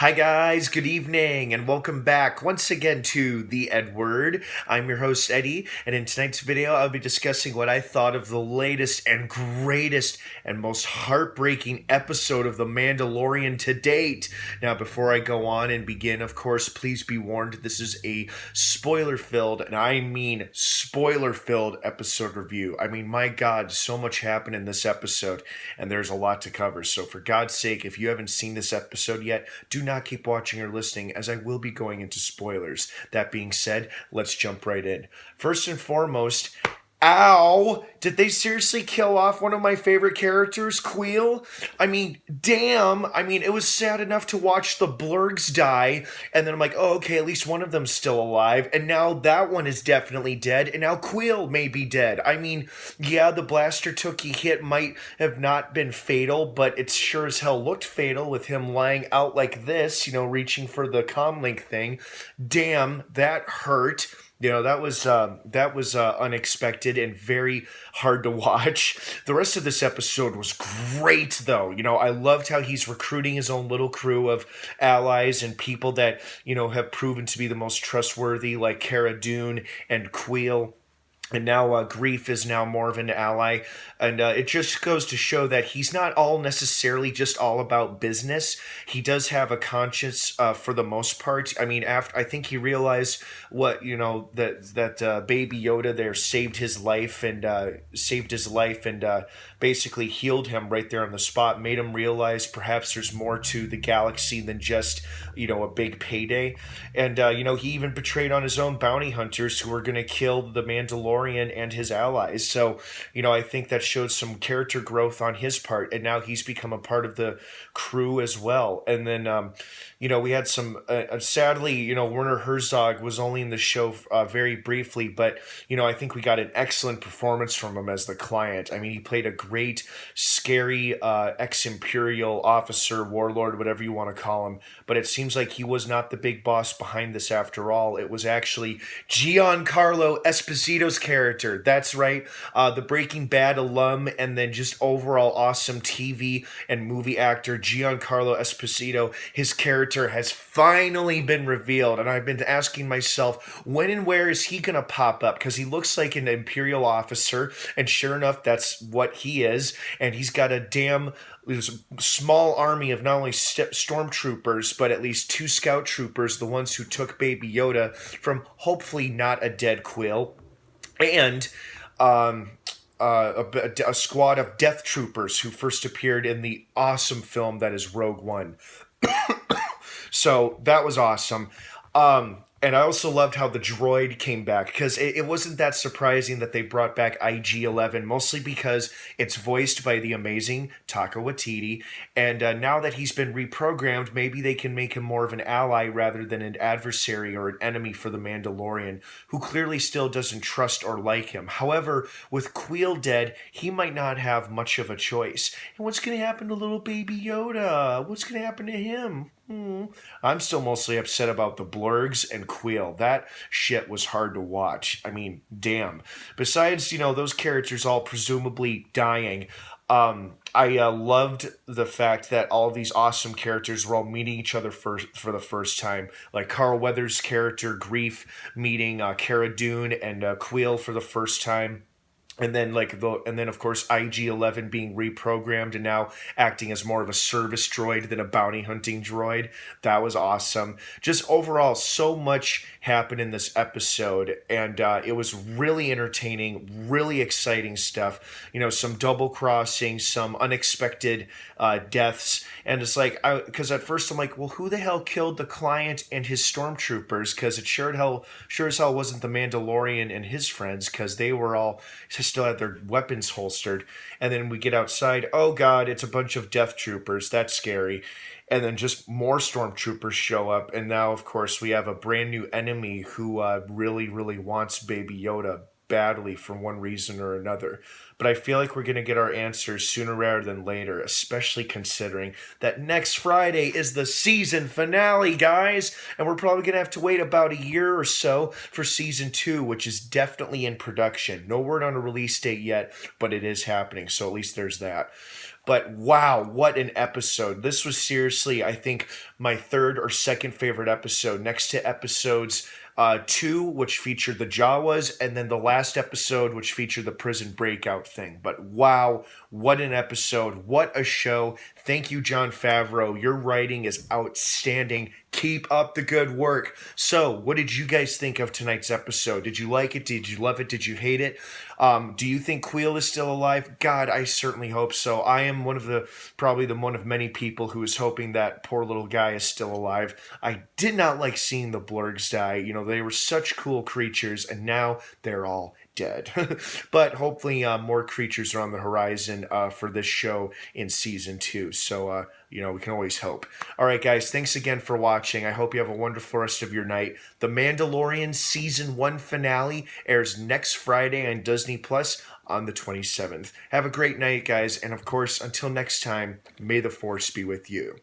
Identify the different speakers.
Speaker 1: Hi guys, good evening, and welcome back once again to the EdWord. I'm your host Eddie, and in tonight's video I'll be discussing what I thought of the latest and greatest and most heartbreaking episode of The Mandalorian to date. Now before I go on and begin, of course, please be warned this is a spoiler-filled, and I mean spoiler-filled episode review. I mean, my god, so much happened in this episode, and there's a lot to cover, so for God's sake, if you haven't seen this episode yet, do not keep watching or listening as I will be going into spoilers. That being said, let's jump right in. First and foremost, ow! Did they seriously kill off one of my favorite characters, Queel? I mean, damn! I mean, it was sad enough to watch the Blurgs die, and then I'm like, oh, okay, at least one of them's still alive, and now that one is definitely dead, and now Queel may be dead. I mean, yeah, the blaster Tookie hit might have not been fatal, but it sure as hell looked fatal with him lying out like this, reaching for the comlink thing. Damn, that hurt. That was unexpected and very hard to watch. The rest of this episode was great, though. I loved how he's recruiting his own little crew of allies and people that have proven to be the most trustworthy, like Cara Dune and Queel. And now Grief is now more of an ally. And it just goes to show that he's not all necessarily just all about business. He does have a conscience for the most part. I mean, I think he realized that Baby Yoda there saved his life and basically healed him right there on the spot, made him realize perhaps there's more to the galaxy than just, a big payday. And, he even betrayed on his own bounty hunters who were going to kill the Mandalorian and his allies. So, I think that showed some character growth on his part, and now he's become a part of the crew as well. And then, we had some, sadly, Werner Herzog was only in the show very briefly, but, I think we got an excellent performance from him as the client. I mean, he played a great, scary ex-Imperial officer, warlord, whatever you want to call him, but it seems like he was not the big boss behind this after all. It was actually Giancarlo Esposito's character. That's right, the Breaking Bad alum and then just overall awesome TV and movie actor Giancarlo Esposito. His character has finally been revealed, and I've been asking myself, when and where is he going to pop up? Because he looks like an Imperial officer, and sure enough, that's what he is, and he's got a damn small army of not only stormtroopers, but at least 2 scout troopers, the ones who took Baby Yoda from hopefully not a dead Quill, and a squad of death troopers who first appeared in the awesome film that is Rogue One. So that was awesome. And I also loved how the droid came back, because it wasn't that surprising that they brought back IG-11, mostly because it's voiced by the amazing Taika Waititi, and now that he's been reprogrammed, maybe they can make him more of an ally rather than an adversary or an enemy for the Mandalorian, who clearly still doesn't trust or like him. However, with Queel dead, he might not have much of a choice. And what's going to happen to little Baby Yoda? What's going to happen to him? I'm still mostly upset about the Blurgs and Queel. That shit was hard to watch. I mean, damn. Besides, those characters all presumably dying, I loved the fact that all these awesome characters were all meeting each other for the first time. Like Carl Weathers' character, Grief, meeting Cara Dune and Queel for the first time. And then, of course, IG-11 being reprogrammed and now acting as more of a service droid than a bounty hunting droid. That was awesome. Just overall, so much happened in this episode, and it was really entertaining, really exciting stuff. Some double crossing, some unexpected deaths, and it's like, because at first I'm like, well, who the hell killed the client and his stormtroopers? Because it sure as hell wasn't the Mandalorian and his friends, because they were all still had their weapons holstered. And then we get outside, oh god, it's a bunch of death troopers. That's scary. And then just more stormtroopers show up, and now of course we have a brand new enemy who really, really wants Baby Yoda badly for one reason or another. But I feel like we're going to get our answers sooner rather than later, especially considering that next Friday is the season finale, guys, and we're probably going to have to wait about a year or so for season 2, which is definitely in production. No word on a release date yet, but it is happening, so at least there's that. But wow, what an episode. This was seriously, I think, my third or second favorite episode, next to episodes 2, which featured the Jawas, and then the last episode, which featured the prison breakout thing. But wow, what an episode. What a show. Thank you, Jon Favreau. Your writing is outstanding. Keep up the good work. So, what did you guys think of tonight's episode? Did you like it? Did you love it? Did you hate it? Do you think Queel is still alive? God, I certainly hope so. I am probably one of many people who is hoping that poor little guy is still alive. I did not like seeing the Blurgs die. You know, they were such cool creatures, and now they're all dead. But hopefully more creatures are on the horizon for this show in season 2. So, we can always hope. All right, guys, thanks again for watching. I hope you have a wonderful rest of your night. The Mandalorian Season 1 finale airs next Friday on Disney Plus on the 27th. Have a great night, guys. And of course, until next time, may the Force be with you.